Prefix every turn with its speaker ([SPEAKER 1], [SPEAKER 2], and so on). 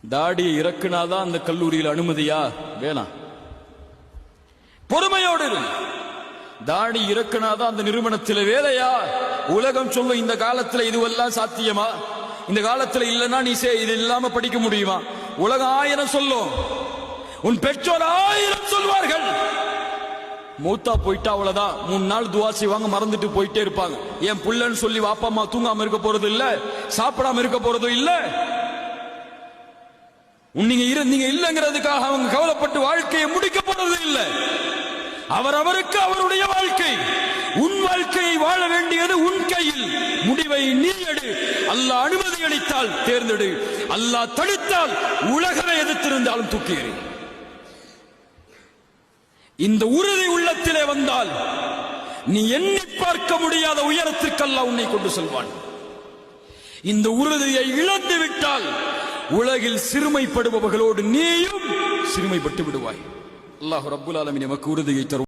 [SPEAKER 1] தாடியை இறக்குனாதான் அந்த கல்லூரியில் அனுமதியா? வேணாம், பொறுமையோடு இரு. தாடி இறக்குனாதான் அந்த நிறுவனத்தில் வேலையா? உலகம் சொல்லும் இந்த காலத்தில் இதுவெல்லாம் சாத்தியமா? இந்த காலத்தில் இல்லைன்னா நீ இது இல்லாம படிக்க முடியுமா? உலகம் 1000 சொல்லும், உன் பெற்றோர் 1000 சொல்வார்கள். மூத்தா போயிட்டா அவ்வளவுதான். 3 நாள் துவா செய்வாங்க, மறந்துட்டு போயிட்டே இருப்பாங்க. என் புள்ளன்னு சொல்லி வாப்பா அம்மா தூங்காம இருக்க போறது இல்ல, சாப்பிடாம இருக்க போறதும் இல்ல. நீங்க இல்லங்கிறதுக்காக அவங்க கவலைப்பட்டு வாழ்க்கையை முடிக்க போறது இல்ல. அவருக்கு அவருடைய வாழ்க்கை. உன் வாழ்க்கையை வாழ வேண்டியது உன் கையில். முடிவை நீ எடு. அல்லாஹ் அனுமதி அளித்தால் தேர்ந்தெடு, அல்லாஹ் தடுத்தால் உலகமே எதிர்த்திருந்தாலும் தூக்கி எறி. இந்த உறுதி உள்ளத்திலே வந்தால் நீ எண்ணி பார்க்க முடியாத உயரத்திற்கு அல்லாஹ் உன்னை கொண்டு செல்வான். இந்த உறுதியை இழந்து விட்டால் உலகில் சிறுமைப்படுபவர்களோடு நீயும் சிறுமைப்பட்டு விடுவாய். அல்லாஹ் ரப்புல் ஆலமீன் நமக்கு உறுதியை தருவான்.